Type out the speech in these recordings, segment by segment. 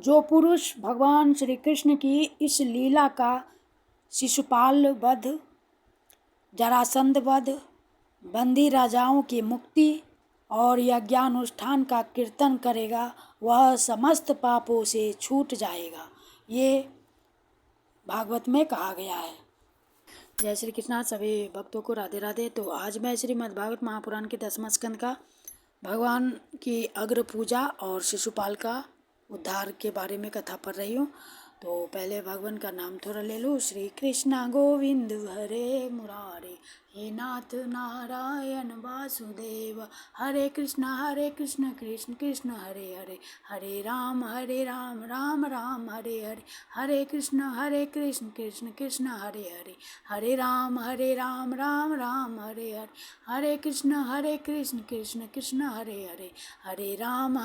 जो पुरुष भगवान श्री कृष्ण की इस लीला का शिशुपाल वध, जरासंध वध, बंदी राजाओं की मुक्ति और यज्ञानुष्ठान का कीर्तन करेगा वह समस्त पापों से छूट जाएगा, ये भागवत में कहा गया है। जय श्री कृष्णा। सभी भक्तों को राधे राधे। तो आज मैं श्रीमद् भागवत महापुराण के 10वां स्कंद का भगवान की अग्र पूजा और शिशुपाल का उद्धार के बारे में कथा पढ़ रही हूँ। तो पहले भगवान का नाम थोड़ा ले लो। श्री कृष्णा गोविंद हरे मुरारे, हे नाथ नारायण वासुदेव, हरे कृष्ण कृष्ण कृष्ण हरे हरे, हरे राम राम राम हरे हरे, हरे कृष्ण कृष्ण कृष्ण हरे हरे, हरे राम राम राम हरे हरे, हरे कृष्ण कृष्ण कृष्ण हरे हरे, हरे राम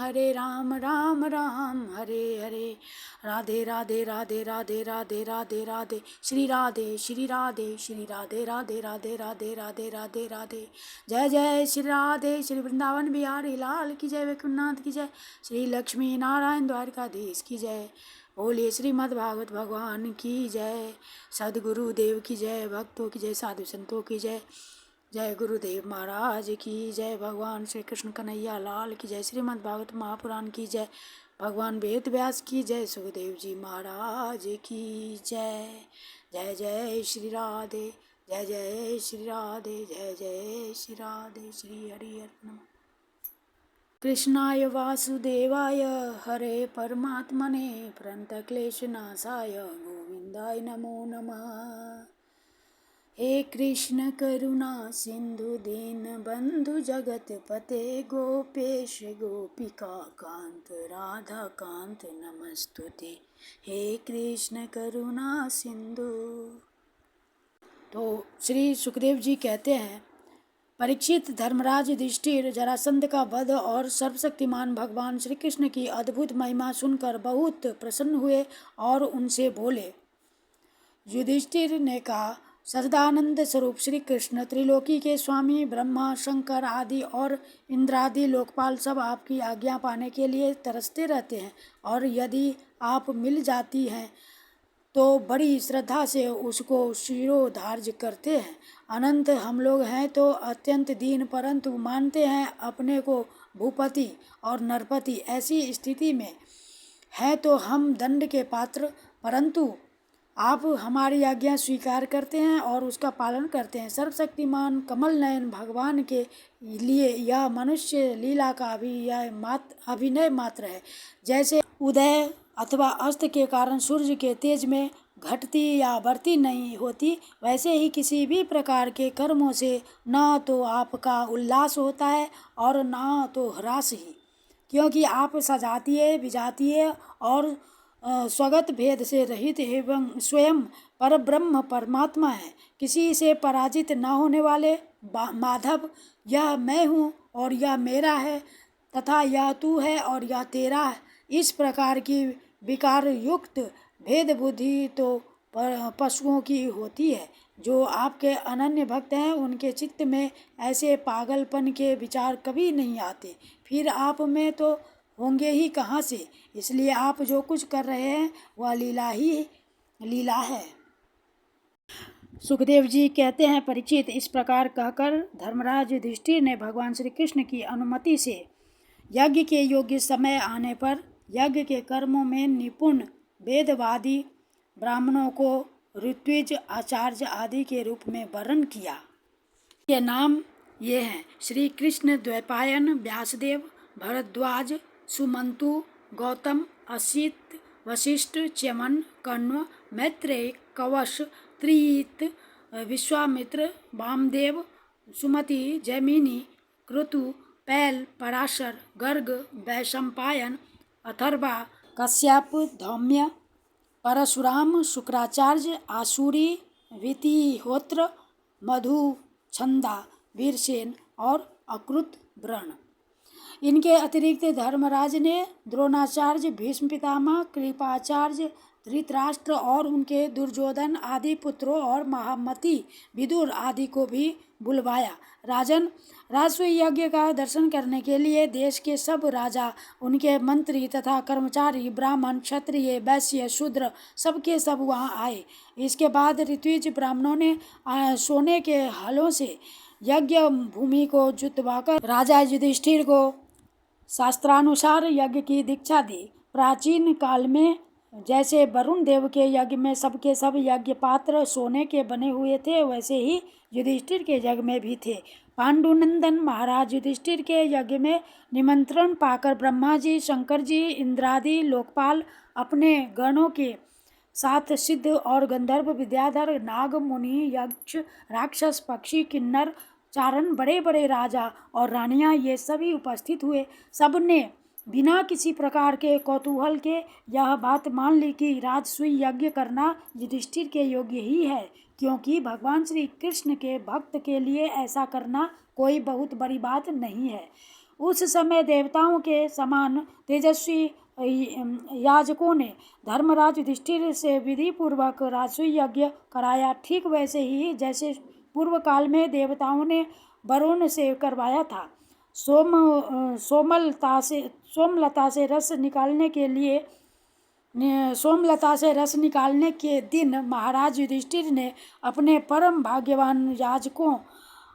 राम राम हरे हरे। राधे राधे राधे राधे राधे राधे राधे, श्री राधे श्री राधे श्री राधे राधे राधे राधे राधे राधे राधे। जय जय श्री राधे, श्री वृंदावन बिहारी लाल की जय, वैकुंठनाथ की जय, श्री लक्ष्मी नारायण द्वारकाधीश की जय। बोलिए श्रीमद् भागवत भगवान की जय, सदगुरु देव की जय, भक्तों की जय, साधु संतों की जय, जय गुरुदेव महाराज की जय, भगवान श्री कृष्ण कन्हैया लाल की जय, श्रीमद् भागवत महापुराण की जय, भगवान वेद व्यास की जय, सुखदेव जी महाराज की जय। जय जय श्री राधे, जय जय श्री राधे, जय जय श्री राधे, श्री हरि अर्पण। कृष्णाय वासुदेवाय हरे परमात्मने प्रणतक्लेशनाशाय गोविंदाय नमो नमः। हे कृष्ण करुणा सिंधु दीन बंधु जगत पते, गोपेश गोपिका कांत राधा कांत नमस्तुते, हे कृष्ण करुणा सिंधु। तो श्री सुखदेव जी कहते हैं, परीक्षित, धर्मराज युधिष्ठिर जरासंध का वध और सर्वशक्तिमान भगवान श्री कृष्ण की अद्भुत महिमा सुनकर बहुत प्रसन्न हुए और उनसे बोले। युधिष्ठिर ने कहा, सच्चिदानंद स्वरूप श्री कृष्ण त्रिलोकी के स्वामी ब्रह्मा शंकर आदि और इंद्रादि लोकपाल सब आपकी आज्ञा पाने के लिए तरसते रहते हैं, और यदि आप मिल जाती हैं तो बड़ी श्रद्धा से उसको शिरोधार्य करते हैं। अनंत हम लोग हैं तो अत्यंत दीन, परंतु मानते हैं अपने को भूपति और नरपति। ऐसी स्थिति में है तो हम दंड के पात्र, परंतु आप हमारी आज्ञा स्वीकार करते हैं और उसका पालन करते हैं। सर्वशक्तिमान कमल नयन भगवान के लिए यह मनुष्य लीला का अभिनय मात्र है। जैसे उदय अथवा अस्त के कारण सूर्य के तेज में घटती या बढ़ती नहीं होती, वैसे ही किसी भी प्रकार के कर्मों से न तो आपका उल्लास होता है और न तो ह्रास ही, क्योंकि आप सजातीय विजातीय और स्वगत भेद से रहित एवं स्वयं परब्रह्म परमात्मा है। किसी से पराजित न होने वाले माधव, यह मैं हूँ और यह मेरा है, तथा यह तू है और यह तेरा है, इस प्रकार की विकार युक्त भेद बुद्धि तो पशुओं की होती है। जो आपके अनन्य भक्त हैं उनके चित्त में ऐसे पागलपन के विचार कभी नहीं आते, फिर आप में तो होंगे ही कहाँ से। इसलिए आप जो कुछ कर रहे हैं वह लीला है। सुखदेव जी कहते हैं, परीक्षित, इस प्रकार कहकर धर्मराज युधिष्ठिर ने भगवान श्री कृष्ण की अनुमति से यज्ञ के योग्य समय आने पर यज्ञ के कर्मों में निपुण वेदवादी ब्राह्मणों को ऋत्विज, आचार्य आदि के रूप में वर्ण किया। ये नाम ये हैं: श्री कृष्ण द्वैपायन, व्यासदेव, भरद्वाज, सुमंतु, गौतम, असित, वशिष्ठ, च्यवन, कण्व, मैत्रेय, कवश, त्रित, विश्वामित्र, वामदेव, सुमति, जैमिनी, क्रतु, पैल, पराशर, गर्ग, वैशंपायन, अथर्वा, कश्यप, धौम्य, परशुराम, शुक्राचार्य, आसुरी, वितिहोत्र, मधु, छंदा, वीरसेन और अकृत व्रण। इनके अतिरिक्त धर्मराज ने द्रोणाचार्य, भीष्म पितामह, कृपाचार्य, धृतराष्ट्र और उनके दुर्योधन आदि पुत्रों और महामती विदुर आदि को भी बुलवाया। राजन, राजसूय यज्ञ का दर्शन करने के लिए देश के सब राजा, उनके मंत्री तथा कर्मचारी, ब्राह्मण, क्षत्रिय, वैश्य, शूद्र सबके सब वहाँ आए। इसके बाद ऋत्विज ब्राह्मणों ने सोने के हलों से यज्ञ भूमि को जुतवाकर राजा युधिष्ठिर को शास्त्रानुसार यज्ञ की दीक्षा दी। प्राचीन काल में जैसे वरुण देव के यज्ञ में सबके सब यज्ञ पात्र सोने के बने हुए थे, वैसे ही युधिष्ठिर के यज्ञ में भी थे। पांडुनंदन महाराज युधिष्ठिर के यज्ञ में निमंत्रण पाकर ब्रह्मा जी, शंकर जी, इंद्रादि लोकपाल अपने गणों के साथ सिद्ध और गंधर्व, विद्याधर, नाग, मुनि, यक्ष, राक्षस, पक्षी, किन्नर, चारण, बड़े बड़े राजा और रानियां ये सभी उपस्थित हुए। सबने बिना किसी प्रकार के कौतूहल के यह बात मान ली कि राजसूय यज्ञ करना युधिष्ठिर के योग्य ही है, क्योंकि भगवान श्री कृष्ण के भक्त के लिए ऐसा करना कोई बहुत बड़ी बात नहीं है। उस समय देवताओं के समान तेजस्वी याजकों ने धर्मराज युधिष्ठिर से विधि पूर्वक राजसूय यज्ञ कराया, ठीक वैसे ही जैसे पूर्व काल में देवताओं ने वरुण से करवाया था। सोमलता से रस निकालने के दिन महाराज युधिष्ठिर ने अपने परम भाग्यवान याजकों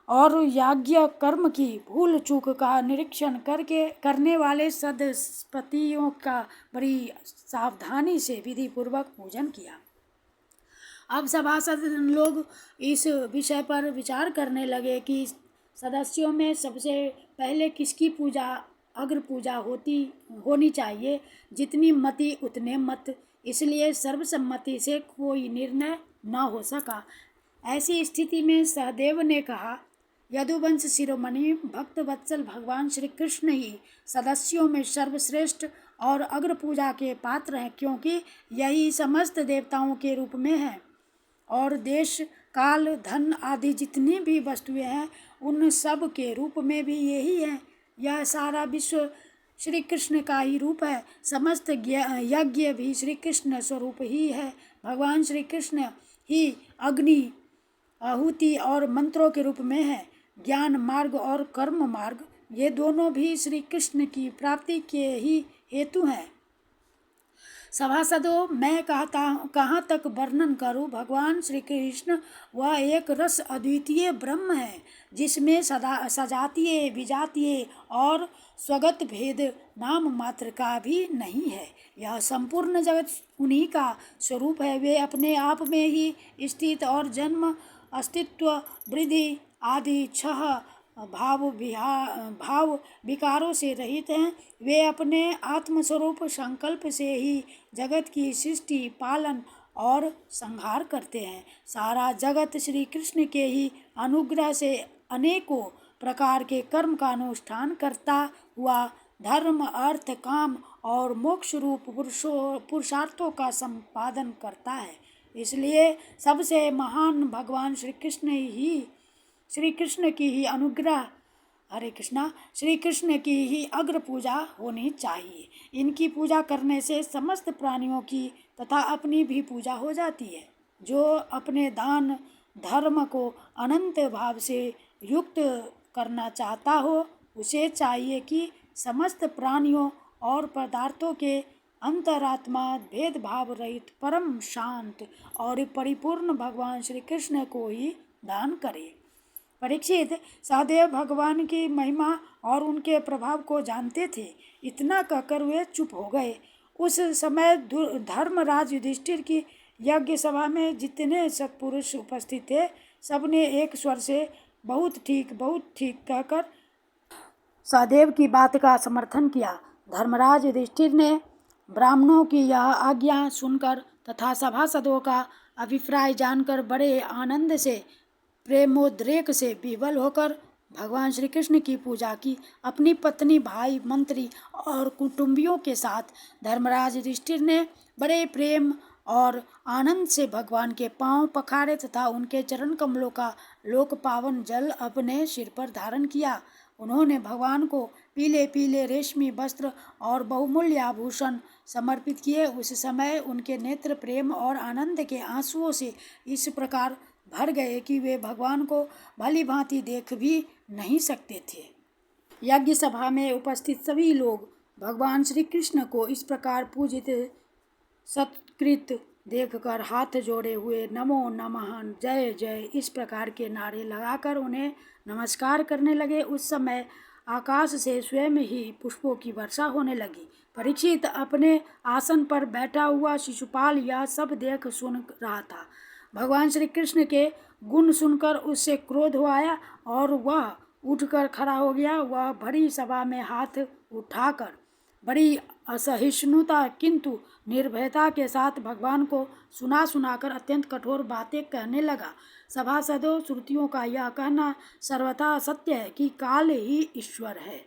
और याज्ञ कर्म की भूल चूक का निरीक्षण करने वाले सदस्यपतियों का बड़ी सावधानी से विधि पूर्वक पूजन किया। अब सभासद लोग इस विषय पर विचार करने लगे कि सदस्यों में सबसे पहले किसकी पूजा अग्र पूजा होनी चाहिए। जितनी मति उतने मत, इसलिए सर्वसम्मति से कोई निर्णय न हो सका। ऐसी स्थिति में सहदेव ने कहा, यदुवंश शिरोमणि भक्त वत्सल भगवान श्री कृष्ण ही सदस्यों में सर्वश्रेष्ठ और अग्र पूजा के पात्र हैं, क्योंकि यही समस्त देवताओं के रूप में है और देश, काल, धन आदि जितनी भी वस्तुएं हैं उन सब के रूप में भी यही है। यह सारा विश्व श्री कृष्ण का ही रूप है। समस्त यज्ञ भी श्री कृष्ण स्वरूप ही है। भगवान श्री कृष्ण ही अग्नि, आहुति और मंत्रों के रूप में है। ज्ञान मार्ग और कर्म मार्ग ये दोनों भी श्री कृष्ण की प्राप्ति के ही हेतु हैं। सभासदों, मैं कहाँ तक वर्णन करूं। भगवान श्री कृष्ण वह एक रस अद्वितीय ब्रह्म है, जिसमें सजातीय, विजातीय और स्वगत भेद नाम मात्र का भी नहीं है। यह संपूर्ण जगत उन्हीं का स्वरूप है। वे अपने आप में ही स्थित और जन्म, अस्तित्व, वृद्धि आदि छह भाव विकारों से रहित हैं। वे अपने आत्मस्वरूप संकल्प से ही जगत की सृष्टि, पालन और संहार करते हैं। सारा जगत श्री कृष्ण के ही अनुग्रह से अनेकों प्रकार के कर्म का अनुष्ठान करता हुआ धर्म, अर्थ, काम और मोक्ष रूप पुरुषार्थों का संपादन करता है। इसलिए सबसे महान भगवान श्री कृष्ण की ही अनुग्रह हरे कृष्णा श्री कृष्ण की ही अग्र पूजा होनी चाहिए। इनकी पूजा करने से समस्त प्राणियों की तथा अपनी भी पूजा हो जाती है। जो अपने दान धर्म को अनंत भाव से युक्त करना चाहता हो, उसे चाहिए कि समस्त प्राणियों और पदार्थों के अंतरात्मा भेदभाव रहित परम शांत और परिपूर्ण भगवान श्री कृष्ण को ही दान करे। परीक्षित, सहदेव भगवान की महिमा और उनके प्रभाव को जानते थे। इतना कहकर वे चुप हो गए। उस समय धर्मराज युधिष्ठिर की यज्ञ सभा में जितने सत्पुरुष उपस्थित थे, सबने एक स्वर से बहुत ठीक कहकर सहदेव की बात का समर्थन किया। धर्मराज युधिष्ठिर ने ब्राह्मणों की यह आज्ञा सुनकर तथा सभासदों का अभिप्राय जानकर बड़े आनंद से, प्रेमोद्रेक से विह्वल होकर भगवान श्री कृष्ण की पूजा की। अपनी पत्नी, भाई, मंत्री और कुटुंबियों के साथ धर्मराज युधिष्ठिर ने बड़े प्रेम और आनंद से भगवान के पांव पखारे तथा उनके चरण कमलों का लोक पावन जल अपने सिर पर धारण किया। उन्होंने भगवान को पीले पीले रेशमी वस्त्र और बहुमूल्य आभूषण समर्पित किए। उस समय उनके नेत्र प्रेम और आनंद के आंसुओं से इस प्रकार भर गए कि वे भगवान को भली भांति देख भी नहीं सकते थे। यज्ञ सभा में उपस्थित सभी लोग भगवान श्री कृष्ण को इस प्रकार पूजित सत्कृत देखकर हाथ जोड़े हुए नमो नमः, जय जय इस प्रकार के नारे लगाकर उन्हें नमस्कार करने लगे। उस समय आकाश से स्वयं ही पुष्पों की वर्षा होने लगी। परीक्षित अपने आसन पर बैठा हुआ शिशुपाल यह सब देख सुन रहा था। भगवान श्री कृष्ण के गुण सुनकर उससे क्रोध आया और वह उठकर खड़ा हो गया। वह भरी सभा में हाथ उठाकर बड़ी असहिष्णुता किंतु निर्भयता के साथ भगवान को सुनाकर अत्यंत कठोर बातें कहने लगा। सभासदों, श्रुतियों का यह कहना सर्वथा सत्य है कि काल ही ईश्वर है।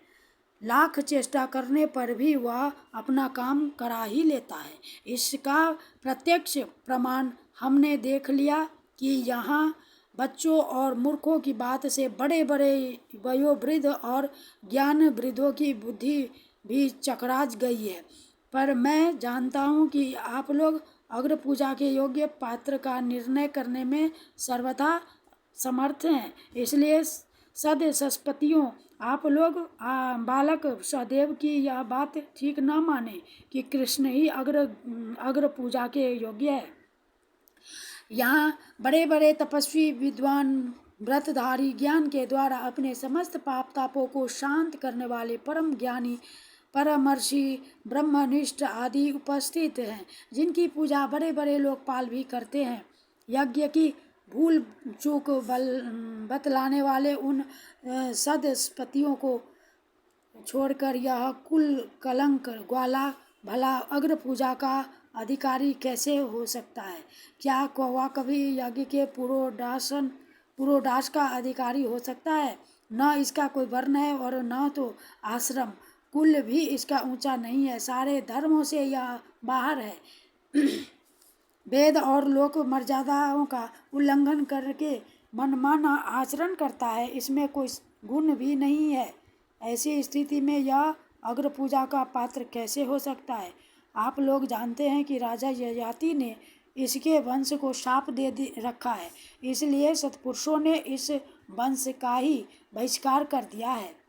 लाख चेष्टा करने पर भी वह अपना काम करा ही लेता है। इसका प्रत्यक्ष प्रमाण हमने देख लिया कि यहाँ बच्चों और मूर्खों की बात से बड़े बड़े वयोवृद्ध और ज्ञान वृद्धों की बुद्धि भी चकरा गई है। पर मैं जानता हूँ कि आप लोग अग्र पूजा के योग्य पात्र का निर्णय करने में सर्वथा समर्थ हैं। इसलिए सदसस्पतियों, आप लोग बालक सदैव की यह बात ठीक न माने कि कृष्ण ही अग्र पूजा के योग्य है। यहाँ बड़े बड़े तपस्वी, विद्वान, व्रतधारी, ज्ञान के द्वारा अपने समस्त पाप तापों को शांत करने वाले परम ज्ञानी, परमर्षि, ब्रह्मनिष्ठ आदि उपस्थित हैं, जिनकी पूजा बड़े बड़े लोकपाल भी करते हैं। यज्ञ की भूल चूक बतलाने वाले उन सदस्पतियों को छोड़कर यह कुल कलंक ग्वाला भला अग्र पूजा का अधिकारी कैसे हो सकता है? क्या कौवा कभी यज्ञ के पुरोडाश का अधिकारी हो सकता है? न इसका कोई वर्ण है और न तो आश्रम कुल भी इसका ऊंचा नहीं है। सारे धर्मों से यह बाहर है। वेद और लोक मर्यादाओं का उल्लंघन करके मनमाना आचरण करता है। इसमें कोई गुण भी नहीं है। ऐसी स्थिति में यह अग्र पूजा का पात्र कैसे हो सकता है? आप लोग जानते हैं कि राजा ययाति ने इसके वंश को शाप दे रखा है, इसलिए सत्पुरुषों ने इस वंश का ही बहिष्कार कर दिया है।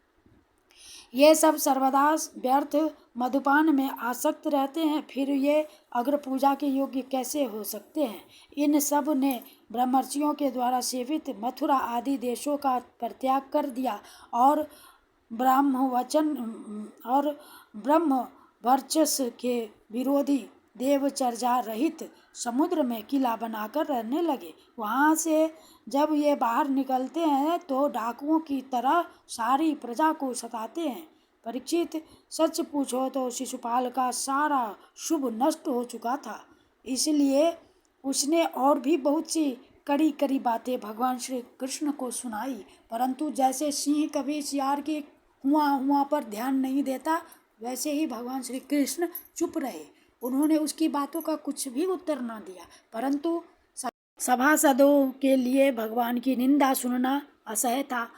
ये सब सर्वदा व्यर्थ मधुपान में आसक्त रहते हैं, फिर ये अग्र पूजा के योग्य कैसे हो सकते हैं? इन सब ने ब्रह्मर्षियों के द्वारा सेवित मथुरा आदि देशों का परित्याग कर दिया और ब्रह्म वर्चस्व के विरोधी देवचर्या रहित समुद्र में किला बनाकर रहने लगे। वहाँ से जब ये बाहर निकलते हैं तो डाकुओं की तरह सारी प्रजा को सताते हैं। परीक्षित, सच पूछो तो शिशुपाल का सारा शुभ नष्ट हो चुका था, इसलिए उसने और भी बहुत सी कड़ी कड़ी बातें भगवान श्री कृष्ण को सुनाई, परंतु जैसे सिंह कभी शिकार की हुआ पर ध्यान नहीं देता, वैसे ही भगवान श्री कृष्ण चुप रहे। उन्होंने उसकी बातों का कुछ भी उत्तर न दिया, परंतु सभासदों के लिए भगवान की निंदा सुनना असह्य था।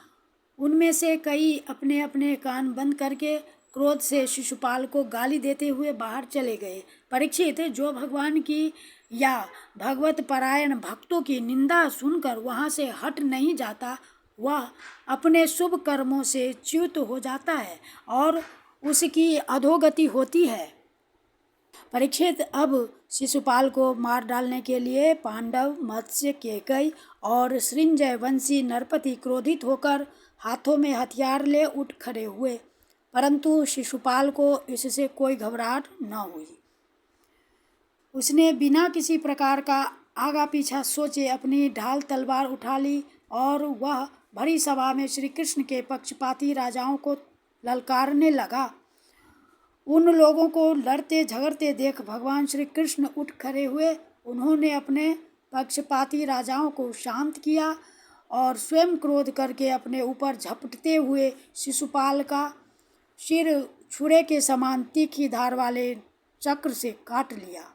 उनमें से कई अपने अपने कान बंद करके क्रोध से शिशुपाल को गाली देते हुए बाहर चले गए। परीक्षित, जो भगवान की या भगवत परायण भक्तों की निंदा सुनकर वहाँ से हट नहीं जाता, वह अपने शुभ कर्मों से च्युत हो जाता है और उसकी अधोगति होती है। परीक्षित, अब शिशुपाल को मार डालने के लिए पांडव, मत्स्य, केकई और सृंजय वंशी नरपति क्रोधित होकर हाथों में हथियार ले उठ खड़े हुए, परंतु शिशुपाल को इससे कोई घबराहट न हुई। उसने बिना किसी प्रकार का आगा पीछा सोचे अपनी ढाल तलवार उठा ली और वह भरी सभा में श्री कृष्ण के पक्षपाती राजाओं को ललकारने लगा। उन लोगों को लड़ते झगड़ते देख भगवान श्री कृष्ण उठ खड़े हुए। उन्होंने अपने पक्षपाती राजाओं को शांत किया और स्वयं क्रोध करके अपने ऊपर झपटते हुए शिशुपाल का सिर छुरे के समान तीखी धार वाले चक्र से काट लिया।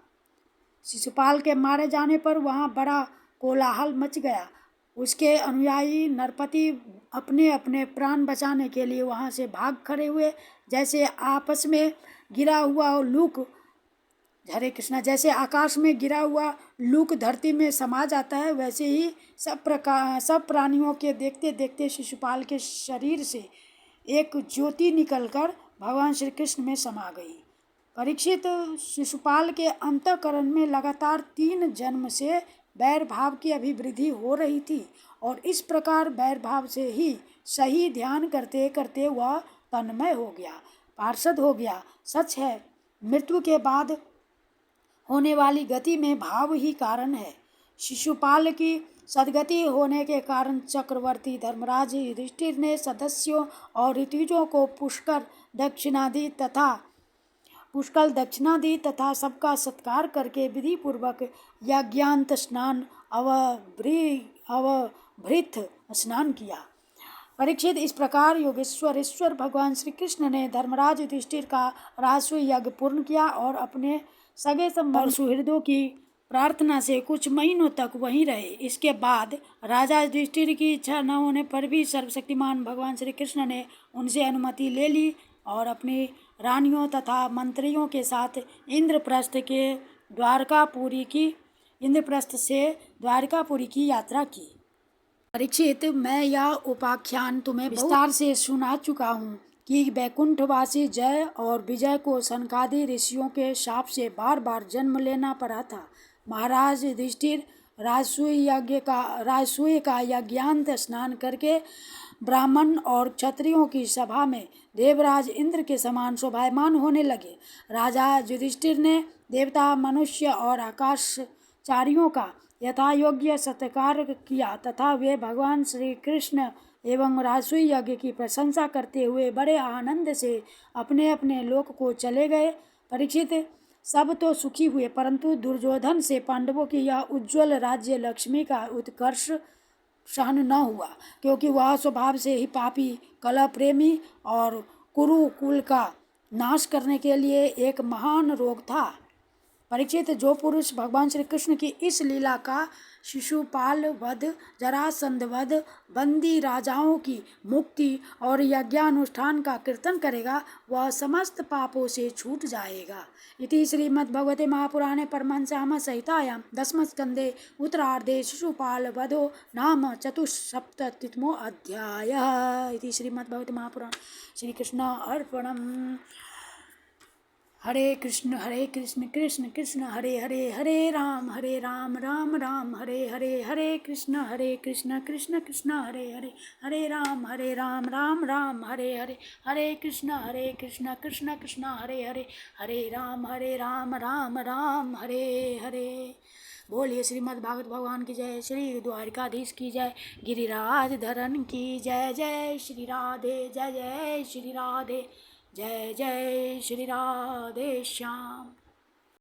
शिशुपाल के मारे जाने पर वहाँ बड़ा कोलाहल मच गया। उसके अनुयायी नरपति अपने अपने प्राण बचाने के लिए वहाँ से भाग खड़े हुए। जैसे आपस में गिरा हुआ लूक, हरे कृष्णा, जैसे आकाश में गिरा हुआ लूक धरती में समा जाता है, वैसे ही सब प्राणियों के देखते देखते शिशुपाल के शरीर से एक ज्योति निकलकर भगवान श्री कृष्ण में समा गई। परीक्षित, शिशुपाल के अंतःकरण में लगातार 3 जन्म से बैर भाव की अभिवृद्धि हो रही थी और इस प्रकार बैर भाव से ही सही ध्यान करते करते वह तन्मय हो गया, पार्षद हो गया। सच है, मृत्यु के बाद होने वाली गति में भाव ही कारण है। शिशुपाल की सदगति होने के कारण चक्रवर्ती धर्मराज युधिष्ठिर ने सदस्यों और ऋतुजों को पुष्कल दक्षिणा दी तथा सबका सत्कार करके विधि पूर्वक यज्ञांत स्नान अवभृत स्नान किया। परीक्षित, इस प्रकार योगेश्वर ईश्वर भगवान श्री कृष्ण ने धर्मराज युधिष्ठिर का राजस्व यज्ञ पूर्ण किया और अपने सगे संबंधी और सुहृदों की प्रार्थना से कुछ महीनों तक वहीं रहे। इसके बाद राजा युधिष्ठिर की इच्छा न होने पर भी सर्वशक्तिमान भगवान श्री कृष्ण ने उनसे अनुमति ले ली और अपनी रानियों तथा मंत्रियों के साथ इंद्रप्रस्थ से द्वारकापुरी की यात्रा की। परीक्षित, मैं यह उपाख्यान तुम्हें विस्तार से सुना चुका हूँ कि वैकुंठवासी जय और विजय को सनकादि ऋषियों के शाप से बार बार जन्म लेना पड़ा था। महाराज युधिष्ठिर राजसूय का यज्ञांत स्नान करके ब्राह्मण और क्षत्रियों की सभा में देवराज इंद्र के समान शोभायमान होने लगे। राजा युधिष्ठिर ने देवता, मनुष्य और आकाशचारियों का यथायोग्य सत्कार किया तथा वे भगवान श्री कृष्ण एवं राजसूय यज्ञ की प्रशंसा करते हुए बड़े आनंद से अपने अपने लोक को चले गए। परीक्षित, सब तो सुखी हुए, परंतु दुर्योधन से पांडवों की यह उज्ज्वल राज्य लक्ष्मी का उत्कर्ष सहन न हुआ, क्योंकि वह स्वभाव से ही पापी, कलह प्रेमी और कुरुकुल का नाश करने के लिए एक महान रोग था। परीक्षित, जो पुरुष भगवान श्री कृष्ण की इस लीला का शिशुपाल वध, जरासंध वध, बंदी राजाओं की मुक्ति और यज्ञानुष्ठान का कीर्तन करेगा, वह समस्त पापों से छूट जाएगा। इति श्रीमद्भगवते महापुराणे परमहंस संहितायां 10वें स्कंदे उत्तरार्धे शिशुपाल वधो नाम 74तमो अध्यायः। इति श्रीमद्भगवते महापुराणे श्री कृष्ण अर्पणम्। हरे कृष्ण कृष्ण कृष्ण हरे हरे, हरे राम राम राम हरे हरे, हरे कृष्ण कृष्ण कृष्ण हरे हरे, हरे राम राम राम हरे हरे, हरे कृष्ण कृष्ण कृष्ण हरे हरे, हरे राम राम राम हरे हरे। बोलिए श्रीमद् भागवत भगवान की जय, श्री द्वारिकाधीश की जय, गिरिराज धरन की जय। जय श्री राधे, जय जय श्री राधे, जय जय श्री राधे श्याम।